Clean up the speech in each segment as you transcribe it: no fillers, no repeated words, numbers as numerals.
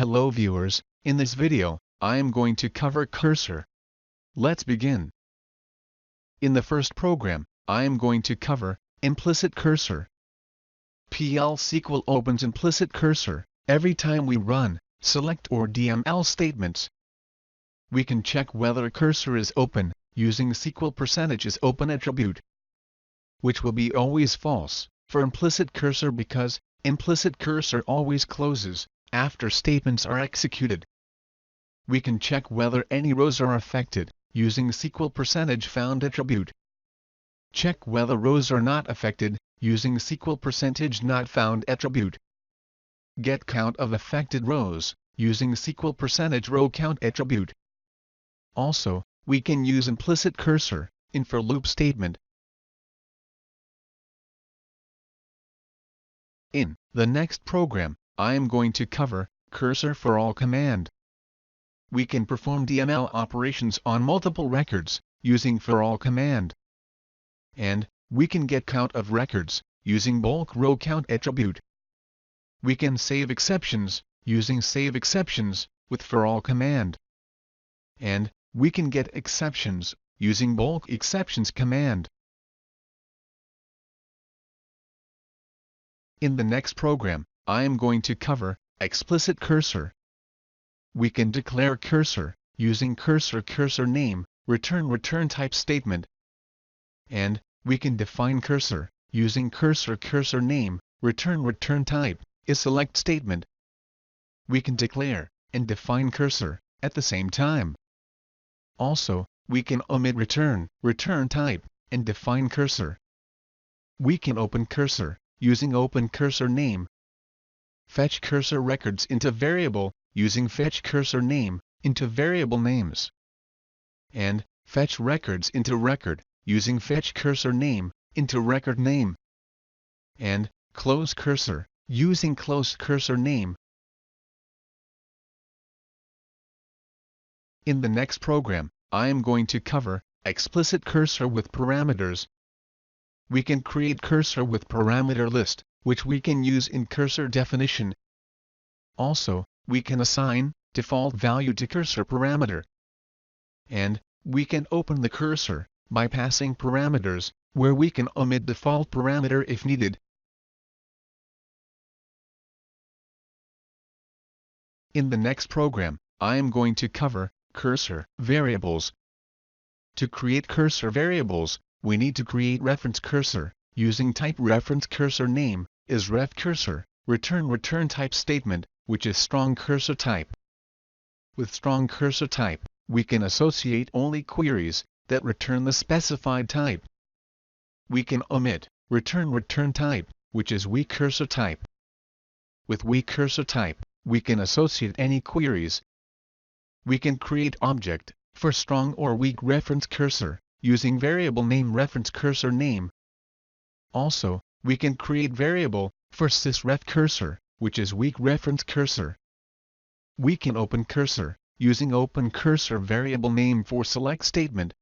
Hello viewers, in this video, I am going to cover cursor. Let's begin. In the first program, I am going to cover implicit cursor. SQL opens implicit cursor every time we run select or DML statements. We can check whether cursor is open using SQL %open attribute, which will be always false for implicit cursor because implicit cursor always closes after statements are executed. We can check whether any rows are affected using SQL %found attribute. Check whether rows are not affected using SQL %not found attribute. Get count of affected rows using SQL %row count attribute. Also, we can use implicit cursor in for loop statement. In the next program, I am going to cover cursor for all command. We can perform DML operations on multiple records using for all command. And we can get count of records using bulk row count attribute. We can save exceptions using save exceptions with for all command. And we can get exceptions using bulk exceptions command. In the next program, I am going to cover explicit cursor. We can declare cursor using cursor name, return type statement. And we can define cursor using cursor name, return type, is select statement. We can declare and define cursor at the same time. Also, we can omit return type, and define cursor. We can open cursor using open cursor name. Fetch cursor records into variable using fetch cursor name into variable names. And fetch records into record using fetch cursor name into record name. And close cursor using close cursor name. In the next program, I am going to cover explicit cursor with parameters. We can create cursor with parameter list, which we can use in cursor definition. Also, we can assign default value to cursor parameter. And we can open the cursor by passing parameters, where we can omit default parameter if needed. In the next program, I am going to cover cursor variables. To create cursor variables, we need to create reference cursor using type reference cursor name is ref cursor, return type statement, which is strong cursor type. With strong cursor type, we can associate only queries that return the specified type. We can omit return type, which is weak cursor type. With weak cursor type, we can associate any queries. We can create object for strong or weak reference cursor using variable name reference cursor name. Also, we can create variable for sysref cursor, which is weak reference cursor. We can open cursor using open cursor variable name for select statement.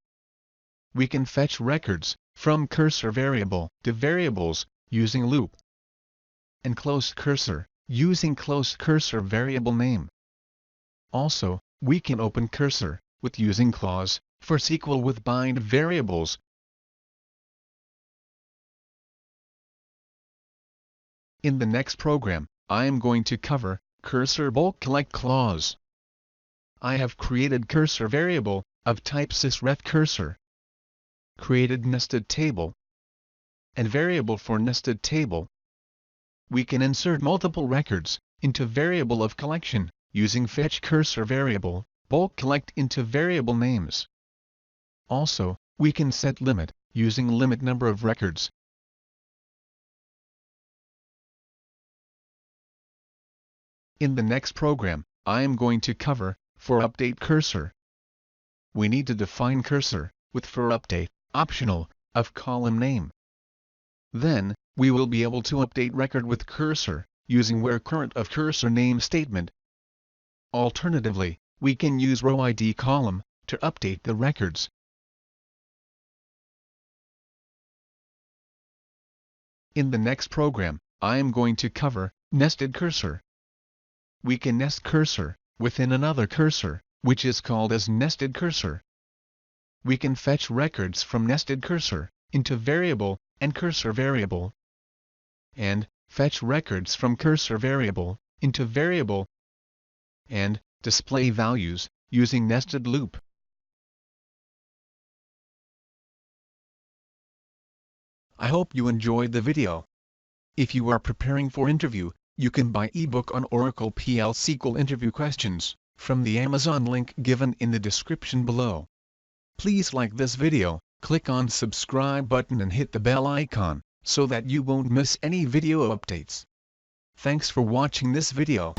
We can fetch records from cursor variable to variables using loop. And close cursor using close cursor variable name. Also, we can open cursor with using clause for SQL with bind variables. In the next program, I am going to cover cursor bulk collect clause. I have created cursor variable of type sysref cursor. Created nested table and variable for nested table. We can insert multiple records into variable of collection using fetch cursor variable bulk collect into variable names. Also, we can set limit using limit number of records. In the next program, I am going to cover for update cursor. We need to define cursor with for update optional of column name. Then, we will be able to update record with cursor using where current of cursor name statement. Alternatively, we can use row ID column to update the records. In the next program, I am going to cover nested cursor. we can nest cursor within another cursor, which is called as nested cursor. We can fetch records from nested cursor into variable and cursor variable, and fetch records from cursor variable into variable, and display values using nested loop. I hope you enjoyed the video. If you are preparing for interview, you can buy eBook on Oracle PL SQL interview questions from the Amazon link given in the description below. Please like this video, click on subscribe button and hit the bell icon so that you won't miss any video updates. Thanks for watching this video.